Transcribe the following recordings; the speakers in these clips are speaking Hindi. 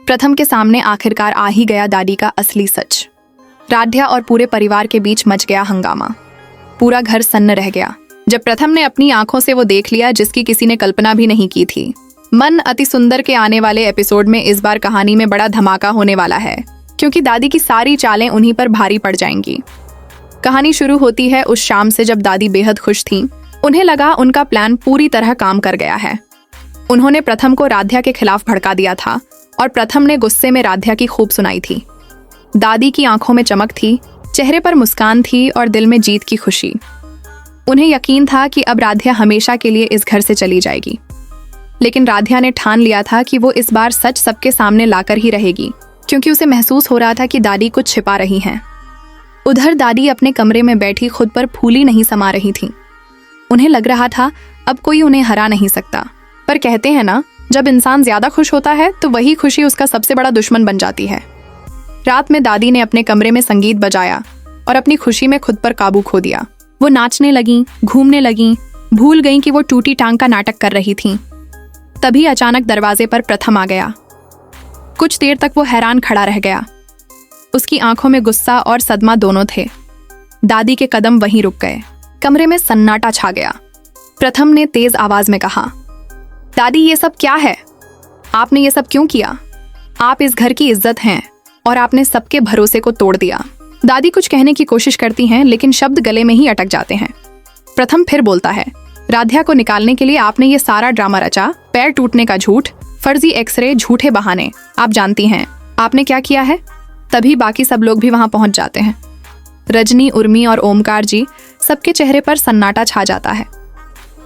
प्रथम के सामने आखिरकार आ ही गया दादी का असली सच। राध्या और पूरे परिवार के बीच मच गया हंगामा। पूरा घर सन्न रह गया जब प्रथम ने अपनी आंखों से वो देख लिया जिसकी किसी ने कल्पना भी नहीं की थी। मन अति सुंदर के आने वाले एपिसोड में इस बार कहानी में बड़ा धमाका होने वाला है, क्योंकि दादी की सारी चालें उन्हीं पर भारी पड़ जाएंगी। कहानी शुरू होती है उस शाम से जब दादी बेहद खुश थीं। उन्हें लगा उनका प्लान पूरी तरह काम कर गया है। उन्होंने प्रथम को राध्या के खिलाफ भड़का दिया था और प्रथम ने गुस्से में राध्या की खूब सुनाई थी। दादी की आंखों में चमक थी, चेहरे पर मुस्कान थी और दिल में जीत की खुशी। उन्हें यकीन था कि अब राध्या हमेशा के लिए इस घर से चली जाएगी। लेकिन राध्या ने ठान लिया था कि वो इस बार सच सबके सामने लाकर ही रहेगी, क्योंकि उसे महसूस हो रहा था कि दादी कुछ छिपा रही हैं। उधर दादी अपने कमरे में बैठी खुद पर फूली नहीं समा रही थी। उन्हें लग रहा था अब कोई उन्हें हरा नहीं सकता। पर कहते हैं ना, जब इंसान ज्यादा खुश होता है तो वही खुशी उसका सबसे बड़ा दुश्मन बन जाती है। रात में दादी ने अपने कमरे में संगीत बजाया और अपनी खुशी में खुद पर काबू खो दिया। वो नाचने लगीं, घूमने लगीं, भूल गईं कि वो टूटी टांग का नाटक कर रही थीं। तभी अचानक दरवाजे पर प्रथम आ गया। कुछ देर तक वो हैरान खड़ा रह गया। उसकी आंखों में गुस्सा और सदमा दोनों थे। दादी के कदम वहीं रुक गए। कमरे में सन्नाटा छा गया। प्रथम ने तेज आवाज में कहा, दादी ये सब क्या है? आपने ये सब क्यों किया? आप इस घर की इज्जत हैं और आपने सबके भरोसे को तोड़ दिया। दादी कुछ कहने की कोशिश करती हैं, लेकिन शब्द गले में ही अटक जाते हैं। प्रथम फिर बोलता है, राध्या को निकालने के लिए आपने ये सारा ड्रामा रचा। पैर टूटने का झूठ, फर्जी एक्सरे, झूठे बहाने। आप जानती हैं आपने क्या किया है? तभी बाकी सब लोग भी वहां पहुंच जाते हैं। रजनी, उर्मी और ओमकार जी, सबके चेहरे पर सन्नाटा छा जाता है।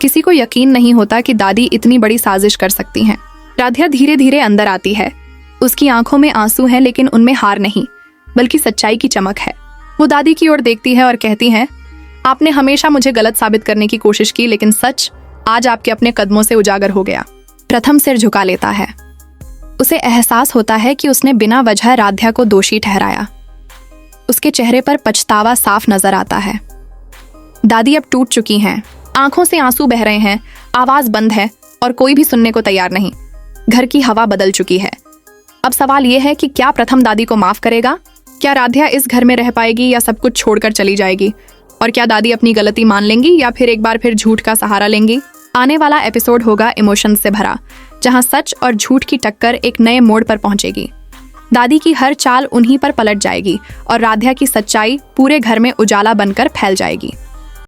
किसी को यकीन नहीं होता कि दादी इतनी बड़ी साजिश कर सकती हैं। राध्या धीरे धीरे अंदर आती है। उसकी आंखों में आंसू हैं, लेकिन उनमें हार नहीं, बल्कि सच्चाई की चमक है। वो दादी की ओर देखती है और कहती है, आपने हमेशा मुझे गलत साबित करने की कोशिश की, लेकिन सच आज आपके अपने कदमों से उजागर हो गया। प्रथम सिर झुका लेता है। उसे एहसास होता है कि उसने बिना वजह राध्या को दोषी ठहराया। उसके चेहरे पर पछतावा साफ नजर आता है। दादी अब टूट चुकी हैं, आंखों से आंसू बह रहे हैं, आवाज बंद है और कोई भी सुनने को तैयार नहीं। घर की हवा बदल चुकी है। अब सवाल यह है कि क्या प्रथम दादी को माफ करेगा? क्या राध्या इस घर में रह पाएगी या सब कुछ छोड़कर चली जाएगी? और क्या दादी अपनी गलती मान लेंगी या फिर एक बार फिर झूठ का सहारा लेंगी? आने वाला एपिसोड होगा इमोशन से भरा, जहां सच और झूठ की टक्कर एक नए मोड़ पर पहुंचेगी। दादी की हर चाल उन्हीं पर पलट जाएगी और राध्या की सच्चाई पूरे घर में उजाला बनकर फैल जाएगी।